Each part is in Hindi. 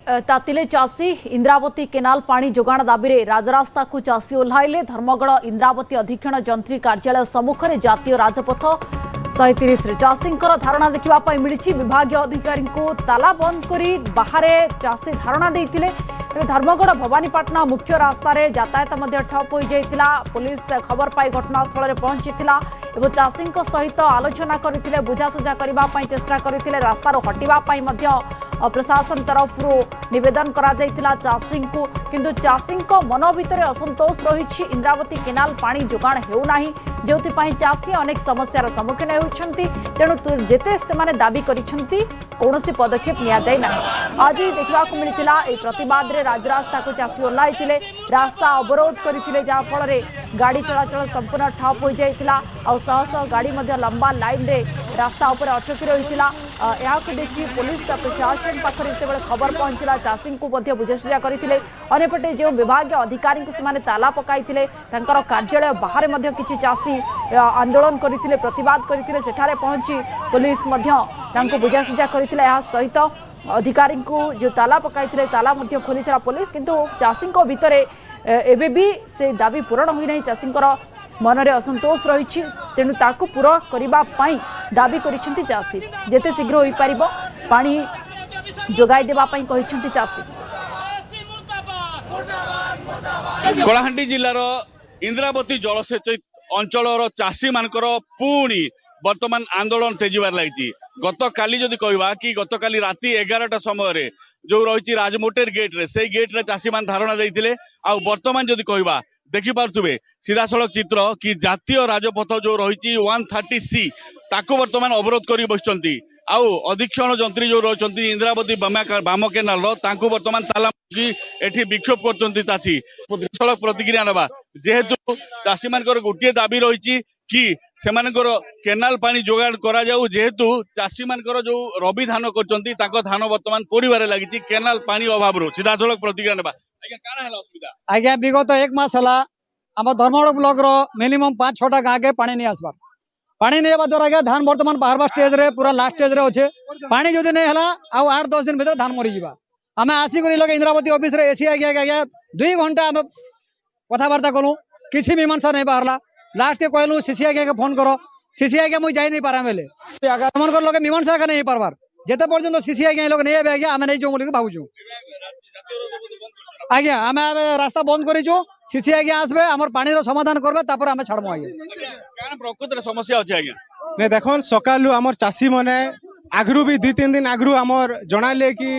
तातिले चाषी इंद्रावती केनाल पानी जोगाण दाबी में राजरास्ता को चाषी ओह्लाइले धर्मगढ़ इंद्रावती अधीक्षण जंत्री कार्यालय सम्मुखें जातीय राजपथ 130 चाषी धारणा देखा मिली विभाग अधिकारी को ताला बंद कर बाहर चाषी धारणा देते धर्मगढ़ भवानीपाटना मुख्य रास्तार यातायात ठप हो जाता पुलिस खबर पाई घटनास्थल में पहुंची और चाषी सहित आलोचना करते बुझासुझा करने चेष्टा करते रास्तार हटापी प्रशासन तरफ निवेदन करा चाषी को किंतु चाषी मन भितर असंतोष रही इंद्रावती केनाल पानी जोगाण होना जो चाषी अनेक समस्यार सम्मुखीन होती तेणु जेते से दाबी कौन पदक्षेप नि आज देखा मिलता प्रतिवाद रे राजरास्ता को चाषी ओह्लाई रास्ता अवरोध करते जहाँफल गाड़ी चलाचल संपूर्ण ठप हो जाता शह शह गाड़ी लंबा लाइन रे रास्ता उपर अटकी रही देखी पुलिस प्रशासन पाखे जिते खबर पहुंचला चाषी को बुझासुझा करते अंपटे जो विभाग अधिकारी से ताला पकाई कार्यालय बाहर किसी चाषी आंदोलन करते प्रतिवाद करते सेठारे पहुंची पुलिस बुझासुझा करते सहित अधिकारी को जो ताला पकाई ताला खोली पुलिस किंतु चाषी भितर एबे भी से दाबी पूरण होना चाषी मन में असंतोष रही तेणु ताकू पूरा करने दाबी करिसेंती चाषी जेते शीघ्र हो पारिबो पानी जोगाई देबापई कहिसेंती चाषी। कलाहांडी जिलार इंद्रावती जलसेच अंचल चाषी मानकर पुणी वर्तमान आंदोलन तेजिबार लगी गत काली जदि कहवा कि गत काली राति 11टा समय जो रही राजमोटेर गेट्रे से गेट्रे चाषी मान धारणा देते आउ वर्तमान जदि कहवा देखिपे सीधा सड़क चित्र कि जातीय राजपथ जो रही 130C ताको वर्तमान अवरोध कर बसुंट आउ अधीक्षण जंत्री जो रही इंद्रावती बाम केनाल वर्तमान ताला एठी विक्षोभ कर चाषी सड़क प्रतिक्रिया नवा जेहेतु चाषी मान गोटे दाबी रही कि सेमानकर केनाल पानी जोगाड़ करा जाऊ जेहेतु चाषी मानकर जो रबी धान कर धान वर्तमान पोड़बार लगी केनाल पानी अभाव सीधा सड़क प्रतिक्रिया नवा आज्ञा विगत 1 मास है आम धर्मगढ़ ब्लॉक रो मिनिमम 5-6टा गाँव के पानी नहीं आसबार पानी नहीं आवा द्वारा धान बर्तमान बाहर स्टेज रे पूरा लास्ट स्टेज रे अच्छे पानी जो नहीं है आउ 8-10 दिन भर धान मरी जावा आम आसिक इंद्रावती ऑफिस रे एसी आज्ञा 2 घंटा आम कथबार्ता कलु किसी मीमांसा नहीं बाहरला लास्ट के कहलु सीसी आज्ञा के फोन करो सीसी आज्ञा मुझे जाई नहीं पारा मेले मन लोग मीमांसा नहीं पारबार जेते पर्यंत सीसी आज्ञा लोग नहीं आज्ञा आम नहीं जो भावुँ आज्ञा आम रास्ता बंद करूँ सीसी आज्ञा आसबे आमर पानी समाधान करबे तापर आम छाड़मु आज्ञा प्रकृत समस्या अच्छे आज्ञा नहीं देखन सकालू आमर चाषी मैंने आगरू भी 2-3 दिन आगरू आमर जनाले कि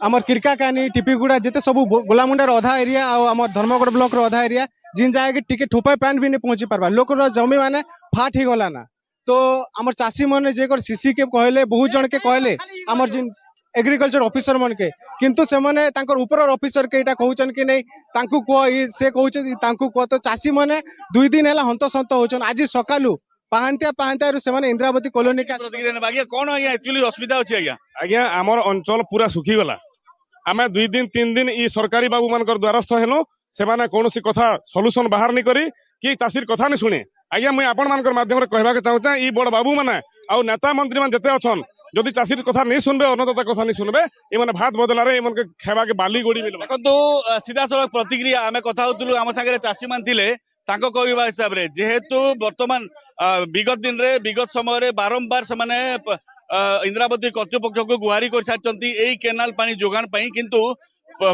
आमर किरकाकानी टिपिगुड़ा जिते सब गोलामुंडार अधा एरिया आमर धर्मगढ़ ब्लॉक रो अधा एरिया जिन जाए टिके ठोपा पैंट भी नहीं पहुंची पारबा लोक जमी मैंने फाट ही गला ना तो आमर चाषी मैंने जे सीसी के कहले बहुत जन के कहले आमर जिन एग्रीकल्चर ऑफिसर मन के किंतु से माने तांकर ऊपर ऑफिसर के इटा कहउचन कि नहीं तांकु को से कहउचे तांकु को तो चाषी माने 2 दिन हैला हंतसंत होचन आज सकालू पाहांतिया से माने इंद्रावती कॉलोनी का आज्ञा कोन आज्ञा एक्चुअली असुविधा अछि आज्ञा आज्ञा हमर अंचल पूरा सुखी गला आमे 2 दिन 3 दिन ई सरकारी बाबू मानकर द्वारस्थ हेलो से माने कोनोसी कथा सॉल्यूशन बाहर नहीं करी कि चाषीर कथा नहीं सुने आज्ञा मुई आपण मानकर माध्यम रे कहबा के चाहूचा ई बड़ बाबू माने आ नेता मंत्री मान जते अछन जदि चाषी कथा नहीं सुनबे अन्नदाता कथा नहीं सुनबे ये भात बदलार ये खेबा के बाली गोड़ी मिल देखो सीधा सड़क प्रतिक्रिया आम कथा होलु आम सागर चाषी मान थिले तांको कहवा हिसाब रे जेहेतु वर्तमान विगत दिन रे विगत समय बारंबार से माने इंद्रावती कर्तृपक्ष को गुहारी कर सारी यही केनाल पानी जोगाण पाई किंतु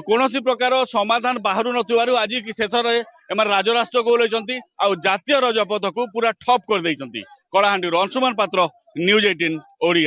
कौन प्रकार समाधान बाहर नथिबारु आज शेष में राजरास्ता को ओह्लैचंती आ जातीय राजपथ को पूरा ठप कर देइचंती। कलाहांडी अंशुमान पात्र न्यूज 18 ओडिया।